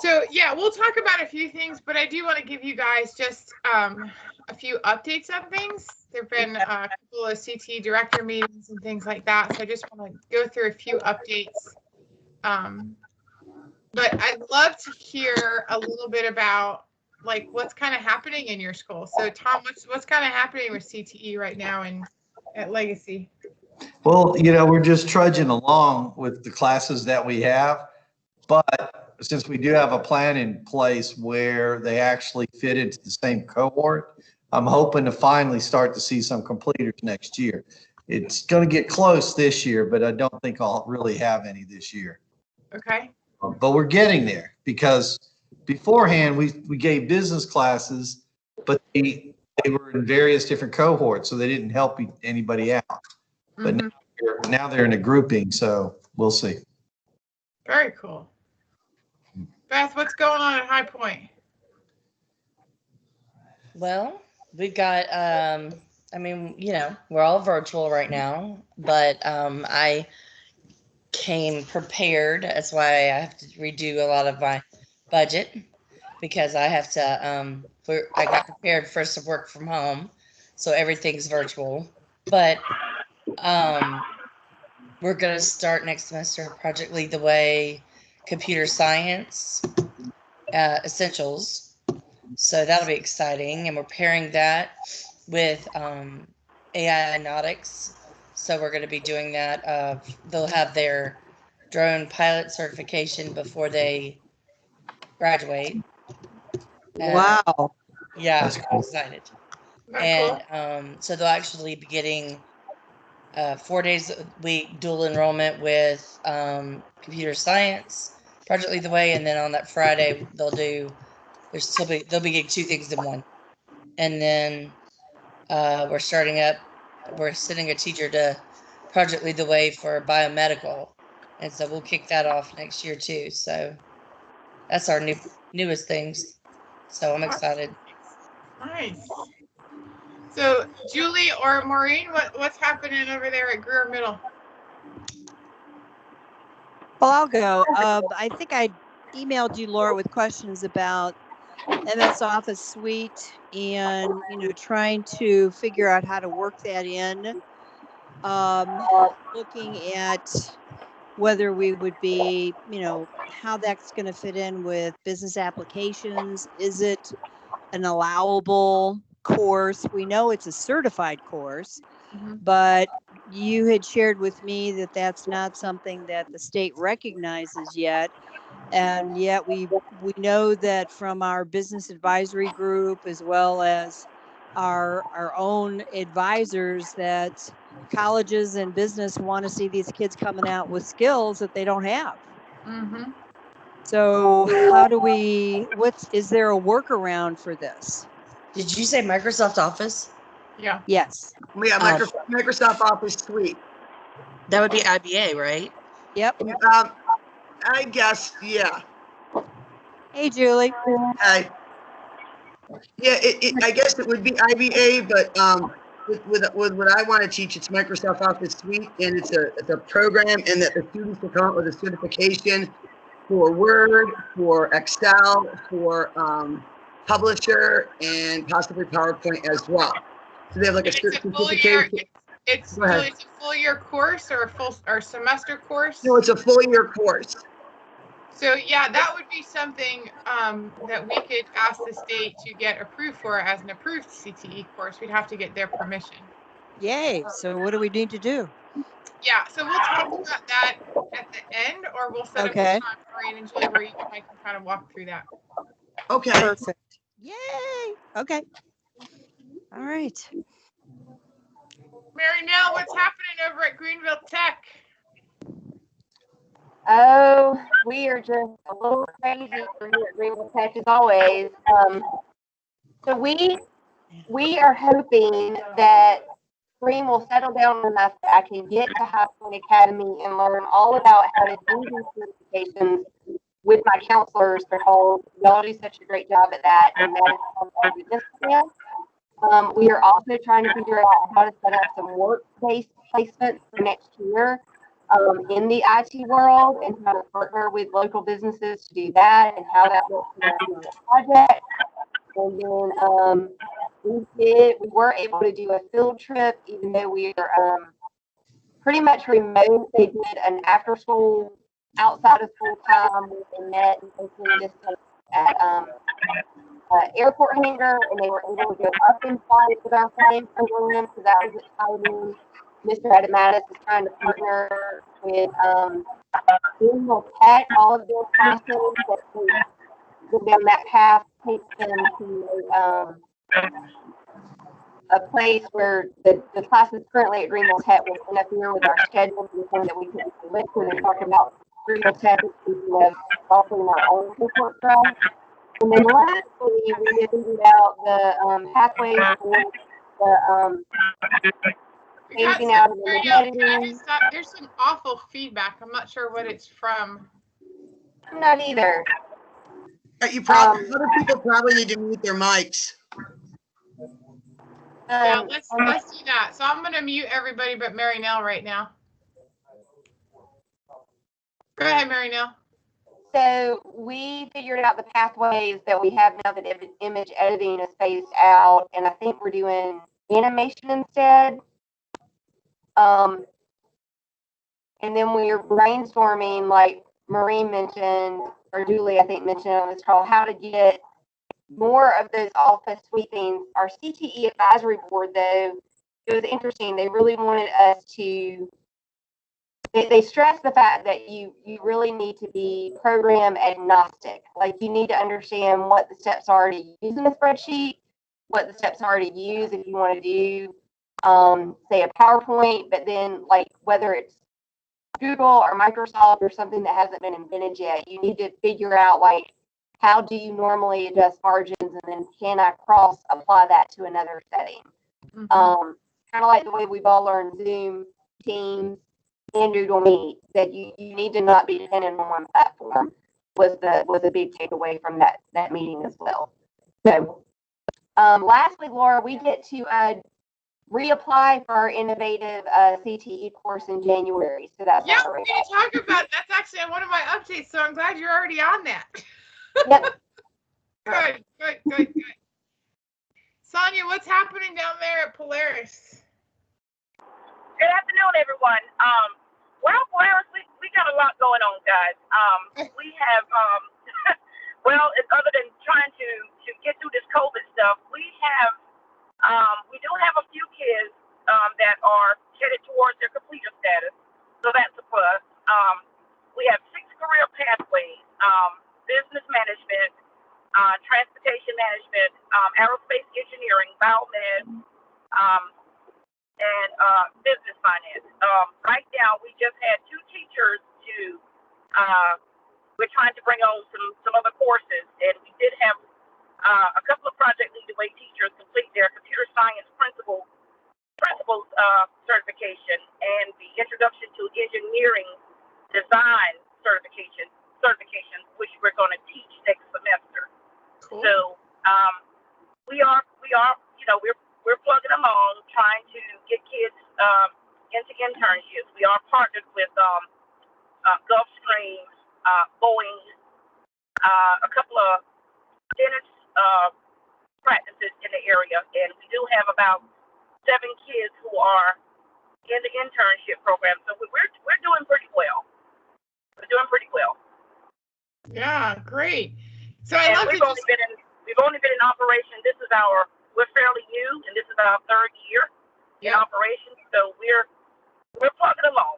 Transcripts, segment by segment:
So yeah, we'll talk about a few things, but I do want to give you guys just a few updates on things. There've been a couple of CTE director meetings and things like that, so I just want to go through a few updates. But I'd love to hear a little bit about like what's kind of happening in your school. So Tom, what's kind of happening with CTE right now and at Legacy? Well, we're just trudging along with the classes that we have, but since we do have a plan in place where they actually fit into the same cohort, I'm hoping to finally start to see some completers next year. It's going to get close this year, but I don't think I'll really have any this year. Okay. But we're getting there because beforehand we gave business classes, but they were in various different cohorts, so they didn't help anybody out. But now they're in a grouping, so we'll see. Very cool. Beth, what's going on at High Point? Well, we've got, we're all virtual right now, but I came prepared. That's why I have to redo a lot of my budget because I have to, I got prepared for some work from home, so everything's virtual. But we're going to start next semester Project Lead the Way, computer science, essentials. So that'll be exciting. And we're pairing that with AI Nautics. So we're going to be doing that. They'll have their drone pilot certification before they graduate. Wow. Yeah, I'm excited. Very And so they'll actually be getting 4 days a week dual enrollment with computer science, Project Lead the Way, and then on that Friday they'll be getting two things in one. And then we're sending a teacher to Project Lead the Way for biomedical, and so we'll kick that off next year too. So that's our newest things. So I'm excited. Nice. So Julie or Maureen, what's happening over there at Greer Middle? Well, I'll go. I think I emailed you, Laura, with questions about MS Office Suite and, trying to figure out how to work that in. Looking at whether we would be, how that's going to fit in with business applications. Is it an allowable course? We know it's a certified course, but you had shared with me that that's not something that the state recognizes yet. And yet we know that from our business advisory group, as well as our own advisors, that colleges and business want to see these kids coming out with skills that they don't have. So how do is there a workaround for this? Did you say Microsoft Office? Yeah. Yes. We have Microsoft Office Suite. That would be IBA, right? Yep. I guess, yeah. Hey, Julie. Hi. Yeah, I guess it would be IBA, but with what I want to teach, it's Microsoft Office Suite, and it's a program, and that the students will come up with a certification for Word, for Excel, for Publisher, and possibly PowerPoint as well. So they have like a certification. It's a full year course or a semester course? No, it's a full year course. So yeah, that would be something that we could ask the state to get approved for as an approved CTE course. We'd have to get their permission. Yay. So what do we need to do? Yeah, so we'll talk about that at the end, or we'll set up a time, Maureen and Julie, where you and I can kind of walk through that. Okay. Perfect. Yay. Okay. All right. Mary Nell, what's happening over at Greenville Tech? Oh, we are just a little crazy here at Greenville Tech as always. So we are hoping that spring will settle down enough that I can get to High Point Academy and learn all about how to do these certifications with my counselors. Y'all do such a great job at that, and that is something we just can. We are also trying to figure out how to set up some work-based placements for next year. in the IT world and how to partner with local businesses to do that and how that works in the project. And then we were able to do a field trip, even though we are pretty much remote. They did an after school, outside of school time, where they met and socially distanced at airport hangar, and they were able to go up in flight with our flying program, so that was exciting. Mr. Adamatis is trying to partner with Google Tech, all of their classes that go down that path, takes them to a place where the classes currently at Greenville Tech will interfere with our schedule to the point that we can listen and talk about Greenville Tech instead of offering our own support stuff. And then lastly, we figured out the pathways for the phasing out of the editing. There's some awful feedback. I'm not sure what it's from. I'm not either. You probably, other people probably need to mute their mics. Yeah, let's do that. So I'm going to mute everybody but Mary Nell right now. Go ahead, Mary Nell. So we figured out the pathways that we have now that image editing is phased out, and I think we're doing animation instead. And then we're brainstorming, like Marie mentioned, or Julie, I think, mentioned on this call, how to get more of those office sweepings. Our CTE advisory board, though, it was interesting. They really wanted us to, they stressed the fact that you really need to be program agnostic. Like, you need to understand what the steps are to use in a spreadsheet, what the steps are to use if you want to do, say, a PowerPoint, but then, like, whether it's Google or Microsoft or something that hasn't been invented yet, you need to figure out, like, how do you normally adjust margins, and then can I cross apply that to another setting? Mm-hmm. Kind of like the way we've all learned Zoom, Teams, and Google Meet, that you need to not be dependent on one platform was a big takeaway from that meeting as well. So lastly, Laura, we get to reapply for our innovative CTE course in January. So that's yeah, we're going to talk about it. That's actually one of my updates, so I'm glad you're already on that. Yep. Good. Sonia, what's happening down there at Polaris? Good afternoon, everyone. Well, Polaris, we got a lot going on, guys. We have, well, other than trying to get through this COVID stuff, we do have a few kids that are headed towards their completer status, so that's a plus. We have 6 career pathways: business management, transportation management, aerospace engineering, biomed, and business finance. Right now, we just had 2 teachers we're trying to bring on some other courses, and we did have a couple of project lead the way teachers complete their computer science principles certification and the introduction to engineering design certifications, which we're going to teach next semester. Cool. So we are, we're plugging along, trying to get kids into internships. We are partnered with Gulfstream, Boeing, a couple of dentist practices in the area, and we do have about 7 kids who are in the internship program. So we're doing pretty well. We're doing pretty well. Yeah, great. So we've only been in operation. We're fairly new, and this is our 3rd year in operation. So we're plugging along.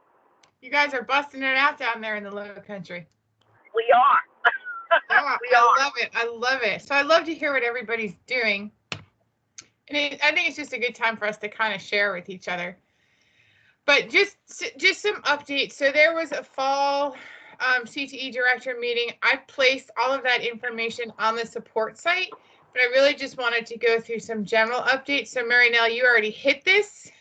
You guys are busting it out down there in the Low Country. We are. Yeah, I love it. So I love to hear what everybody's doing. And I think it's just a good time for us to kind of share with each other. But just some updates. So there was a fall CTE director meeting. I placed all of that information on the support site, but I really just wanted to go through some general updates. So Mary Nell, you already hit this.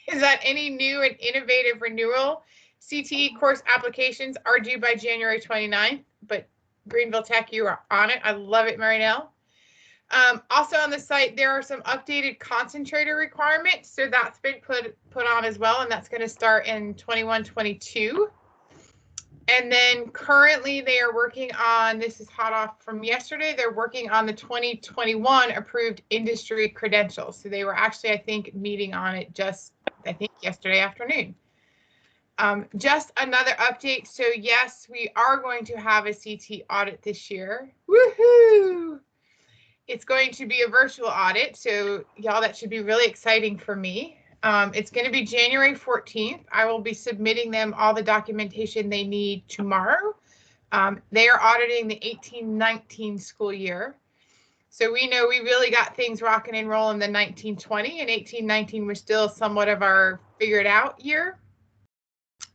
Is that any new and innovative renewal CTE course applications are due by January 29th, but Greenville Tech, you are on it. I love it, Mary Nell. Also on the site, there are some updated concentrator requirements. So that's been put on as well, and that's going to start in 21-22. And then currently they are working on, this is hot off from yesterday, they're working on the 2021 approved industry credentials. So they were actually, I think, meeting on it just, I think, yesterday afternoon. Just another update. So yes, we are going to have a CT audit this year. Woohoo! It's going to be a virtual audit. So y'all, that should be really exciting for me. It's going to be January 14th. I will be submitting them all the documentation they need tomorrow. They are auditing the 18-19 school year. So we know we really got things rocking and rolling the 19-20, and 18-19 was still somewhat of our figured out year.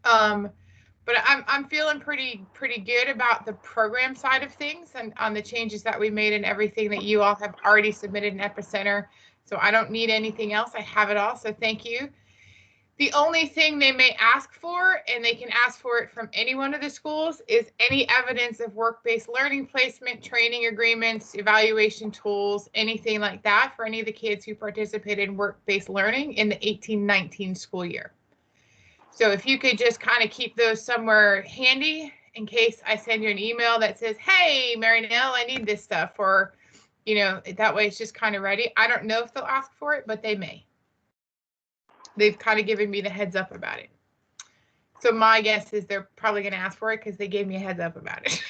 But I'm feeling pretty good about the program side of things and on the changes that we made and everything that you all have already submitted in Epicenter. So I don't need anything else. I have it all. So thank you. The only thing they may ask for, and they can ask for it from any one of the schools, is any evidence of work-based learning placement, training agreements, evaluation tools, anything like that for any of the kids who participated in work-based learning in the 18-19 school year. So if you could just kind of keep those somewhere handy in case I send you an email that says, hey, Mary Nell, I need this stuff, or, you know, that way it's just kind of ready. I don't know if they'll ask for it, but they may. They've kind of given me the heads up about it. So my guess is they're probably going to ask for it because they gave me a heads up about it.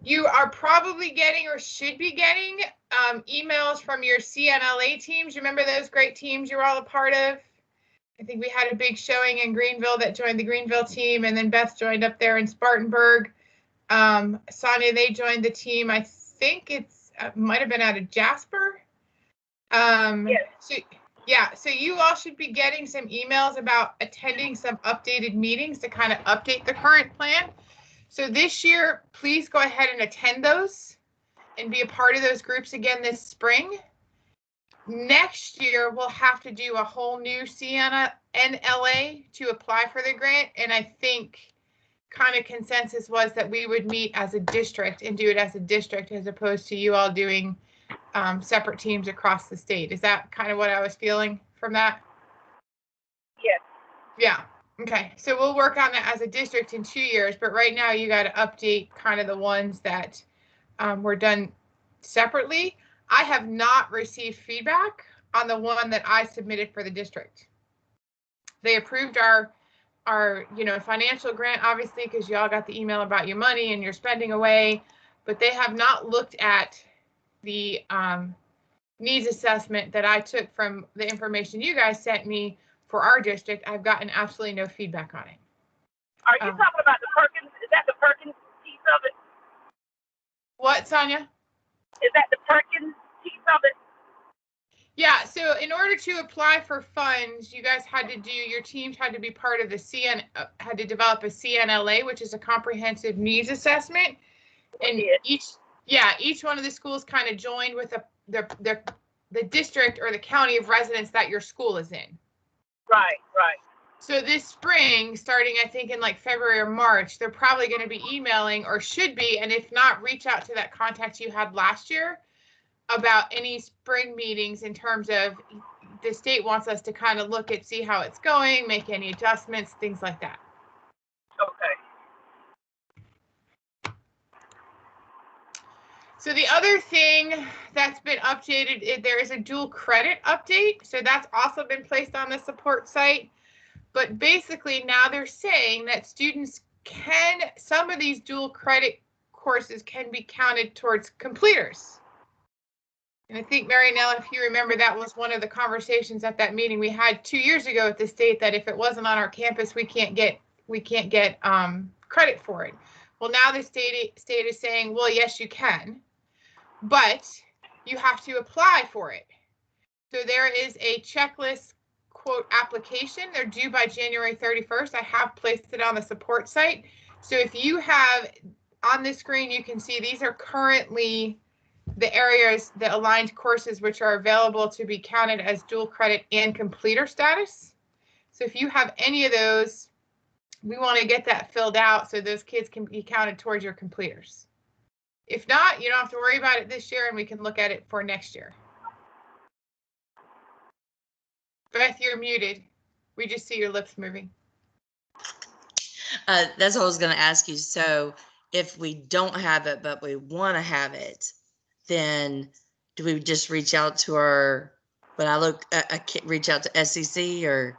You are probably getting or should be getting emails from your CNLA teams. Remember those great teams you're all a part of? I think we had a big showing in Greenville that joined the Greenville team, and then Beth joined up there in Spartanburg. Sonia, they joined the team. I think it's might have been out of Jasper. Yes. So you all should be getting some emails about attending some updated meetings to kind of update the current plan. So this year, please go ahead and attend those and be a part of those groups again this spring. Next year, we'll have to do a whole new CNLA to apply for the grant. And I think kind of consensus was that we would meet as a district and do it as a district as opposed to you all doing separate teams across the state. Is that kind of what I was feeling from that? Yes. Yeah. Okay. So we'll work on that as a district in 2 years. But right now, you got to update kind of the ones that were done separately. I have not received feedback on the one that I submitted for the district. They approved our financial grant, obviously, because y'all got the email about your money and your spending away, but they have not looked at the needs assessment that I took from the information you guys sent me for our district. I've gotten absolutely no feedback on it. Are you talking about the Perkins? Is that the Perkins piece of it? What, Sonia? Is that the Perkins piece of it? Yeah, so in order to apply for funds, you guys had to do, your teams had to be part of the had to develop a CNLA, which is a comprehensive needs assessment. And each one of the schools kind of joined with the district or the county of residence that your school is in. Right. So this spring, starting I think in like February or March, they're probably going to be emailing, or should be, and if not, reach out to that contact you had last year about any spring meetings in terms of the state wants us to kind of look at, see how it's going, make any adjustments, things like that. Okay. So the other thing that's been updated, there is a dual credit update. So that's also been placed on the support site. But basically now they're saying that students some of these dual credit courses can be counted towards completers. And I think, Mary Nell, if you remember, that was one of the conversations at that meeting we had 2 years ago at the state, that if it wasn't on our campus, we can't get credit for it. Well, now the state is saying, well, yes, you can, but you have to apply for it. So there is a checklist, quote, application. They're due by January 31st. I have placed it on the support site. So if you have on the screen, you can see these are currently the areas, the aligned courses, which are available to be counted as dual credit and completer status. So if you have any of those, we want to get that filled out so those kids can be counted towards your completers. If not, you don't have to worry about it this year, and we can look at it for next year. Beth, you're muted. We just see your lips moving. That's what I was going to ask you. So if we don't have it, but we want to have it, then do we just reach out to our, when I look, reach out to SEC or?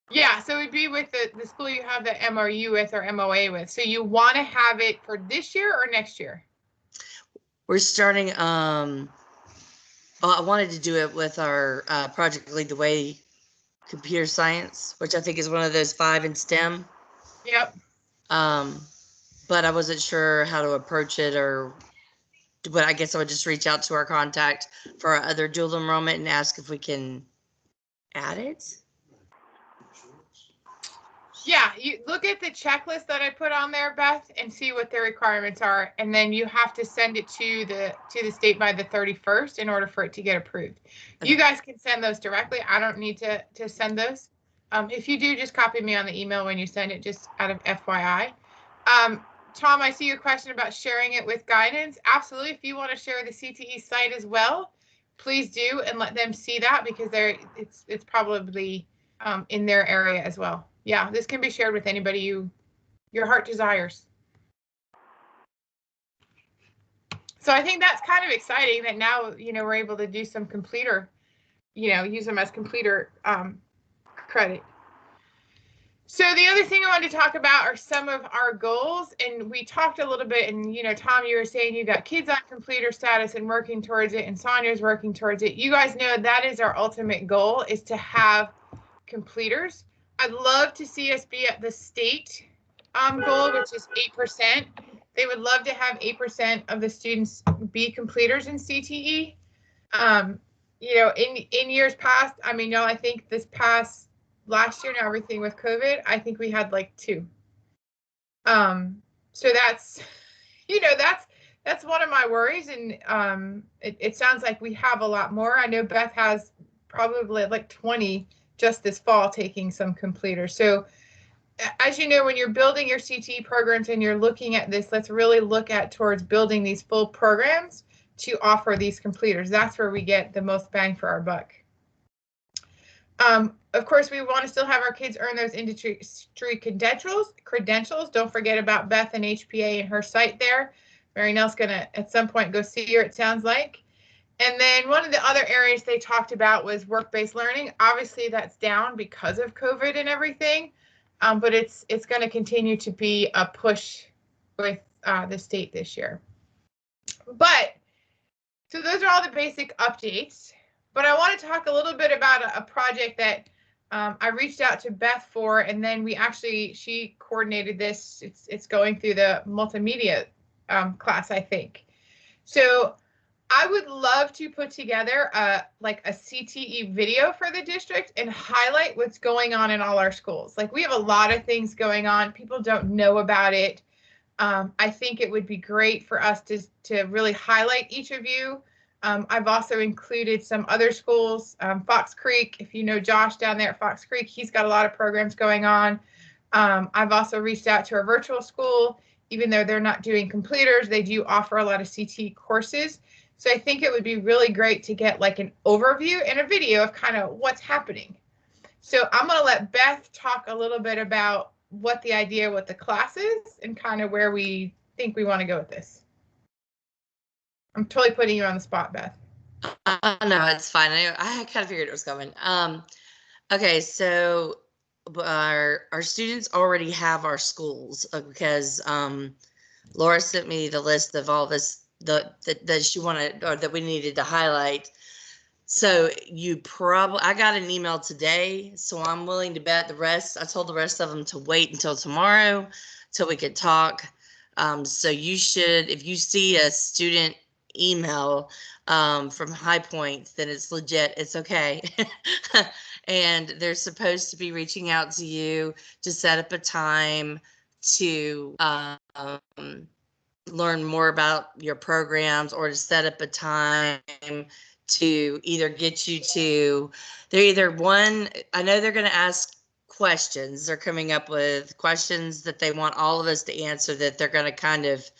Yeah, so it would be with the school you have the MOU with or MOA with. So you want to have it for this year or next year? We're starting, well, I wanted to do it with our Project Lead the Way computer science, which I think is one of those 5 in STEM. Yep. But I wasn't sure how to approach it, but I guess I would just reach out to our contact for our other dual enrollment and ask if we can add it. Yeah, you look at the checklist that I put on there, Beth, and see what the requirements are, and then you have to send it to the state by the 31st in order for it to get approved. Okay. You guys can send those directly. I don't need to send those. If you do, just copy me on the email when you send it, just out of FYI. Tom, I see your question about sharing it with guidance. Absolutely. If you want to share the CTE site as well, please do, and let them see that, because it's probably in their area as well. Yeah, this can be shared with anybody your heart desires. So I think that's kind of exciting that now, we're able to do some completer, use them as completer credit. So the other thing I wanted to talk about are some of our goals, and we talked a little bit, and Tom, you were saying you got kids on completer status and working towards it, and Sonia's working towards it. You guys know that is our ultimate goal, is to have completers. I'd love to see us be at the state goal, which is 8%. They would love to have 8% of the students be completers in CTE. In years past, y'all, I think last year, now everything with COVID, I think we had like 2. So that's, that's one of my worries. And it sounds like we have a lot more. I know Beth has probably like 20 just this fall taking some completers. So as you know, when you're building your CTE programs and you're looking at this, let's really look at towards building these full programs to offer these completers. That's where we get the most bang for our buck. Of course, we want to still have our kids earn those industry credentials. Don't forget about Beth and HPA and her site there. Mary Nell's going to, at some point, go see her, it sounds like. And then one of the other areas they talked about was work-based learning. Obviously, that's down because of COVID and everything, but it's going to continue to be a push with the state this year. So those are all the basic updates. But I want to talk a little bit about a project that I reached out to Beth for, and then she coordinated this. It's going through the multimedia class, I think. So I would love to put together like a CTE video for the district and highlight what's going on in all our schools. Like, we have a lot of things going on. People don't know about it. I think it would be great for us to really highlight each of you. I've also included some other schools, Fox Creek. If you know Josh down there at Fox Creek, he's got a lot of programs going on. I've also reached out to a virtual school. Even though they're not doing completers, they do offer a lot of CTE courses. So I think it would be really great to get like an overview and a video of kind of what's happening. So I'm going to let Beth talk a little bit about what the idea with the class is and kind of where we think we want to go with this. I'm totally putting you on the spot, Beth. No, it's fine. I kind of figured it was coming. Okay, so our students already have our schools because Laura sent me the list of all this that she wanted, or that we needed to highlight. So I got an email today, so I'm willing to bet the rest. I told the rest of them to wait until tomorrow till we could talk. So you should, if you see a student email from High Point, then it's legit. It's okay. And they're supposed to be reaching out to you to set up a time to learn more about your programs, or to set up a time to either get you to, I know they're going to ask questions. They're coming up with questions that they want all of us to answer, that they're going to kind of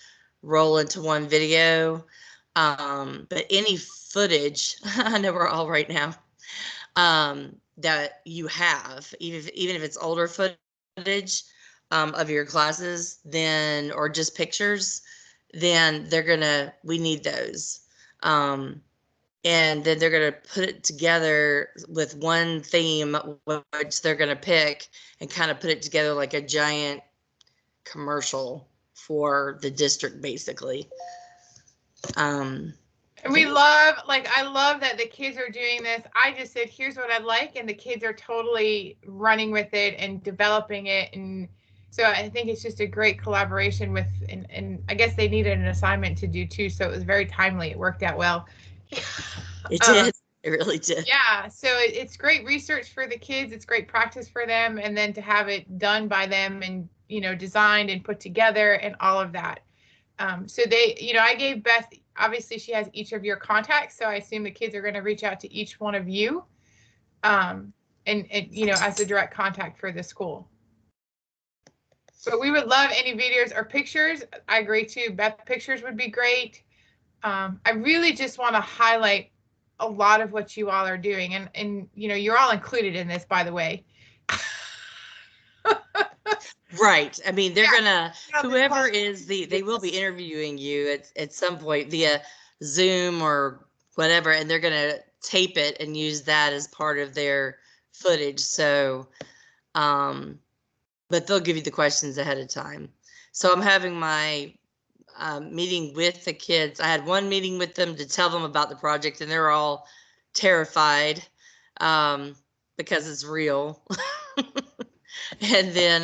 roll into one video. But any footage, I know we're all right now, that you have, even if it's older footage of your classes, then, or just pictures, then we need those. And then they're going to put it together with one theme, which they're going to pick and kind of put it together like a giant commercial for the district, basically. And we love, like, I love that the kids are doing this. I just said, here's what I'd like. And the kids are totally running with it and developing it. And so I think it's just a great collaboration with, and I guess they needed an assignment to do too. So it was very timely. It worked out well. It did. It really did. Yeah. So it's great research for the kids. It's great practice for them. And then to have it done by them and, designed and put together and all of that. So they, I gave Beth, obviously she has each of your contacts. So I assume the kids are going to reach out to each one of you. And as a direct contact for the school. But we would love any videos or pictures. I agree too. Beth, pictures would be great. I really just want to highlight a lot of what you all are doing. And you're all included in this, by the way. Right. I mean, they're gonna, whoever is they will be interviewing you at some point via Zoom or whatever, and they're gonna tape it and use that as part of their footage. So, but they'll give you the questions ahead of time. So I'm having my meeting with the kids. I had one meeting with them to tell them about the project, and they're all terrified because it's real. And then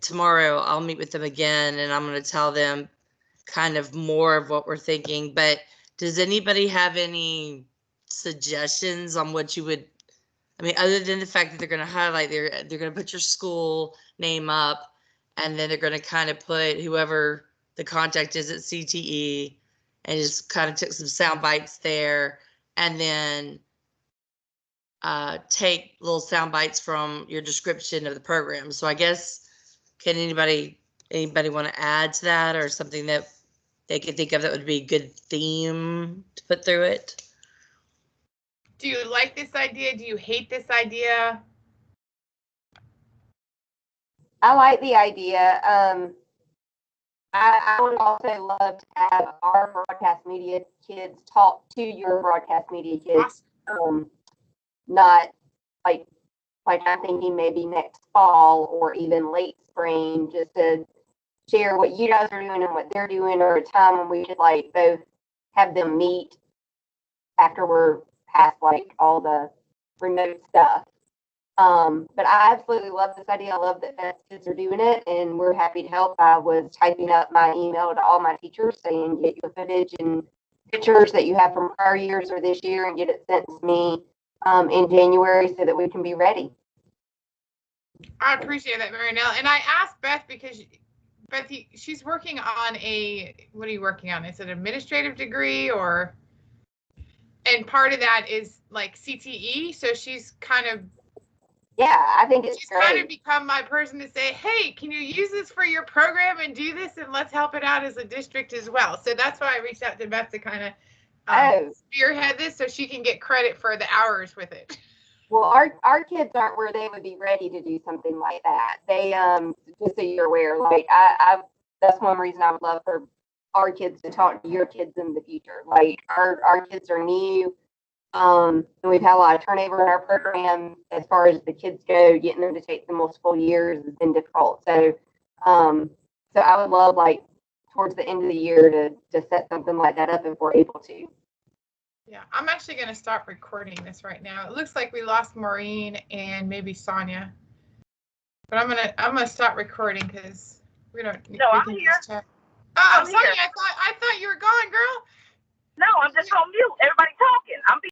tomorrow I'll meet with them again, and I'm going to tell them kind of more of what we're thinking. But does anybody have any suggestions on what you would, I mean, other than the fact that they're going to highlight, they're going to put your school name up, and then they're going to kind of put whoever the contact is at CTE, and just kind of took some sound bites there, and then take little sound bites from your description of the program. So I guess, can anybody want to add to that, or something that they could think of that would be a good theme to put through it? Do you like this idea? Do you hate this idea? I like the idea. I would also love to have our broadcast media kids talk to your broadcast media kids. Not like I'm thinking maybe next fall or even late spring, just to share what you guys are doing and what they're doing, or a time when we should like both have them meet after we're past like all the remote stuff. But I absolutely love this idea. I love that Beth's kids are doing it, and we're happy to help. I was typing up my email to all my teachers saying, get your footage and pictures that you have from prior years or this year and get it sent to me in January so that we can be ready. I appreciate that, Marinelle. And I asked Beth because Beth, she's working on what are you working on? Is it an administrative degree or? And part of that is like CTE. So she's kind of. Yeah, I think it's she's great. kind of become my person to say, hey, can you use this for your program and do this, and let's help it out as a district as well. So that's why I reached out to Beth to kind of spearhead this so she can get credit for the hours with it. Well, our kids aren't where they would be ready to do something like that. They just so you're aware, like I that's one reason I would love for our kids to talk to your kids in the future. Like our kids are new. And we've had a lot of turnover in our program as far as the kids go. Getting them to take the multiple years has been difficult. So, so I would love, like, towards the end of the year to set something like that up if we're able to. Yeah, I'm actually going to start recording this right now. It looks like we lost Maureen and maybe Sonia, but I'm gonna start recording because we don't. No, I'm here. Oh, I'm Sonia, here. I thought you were gone, girl. No, I'm just on mute. Everybody talking. I'm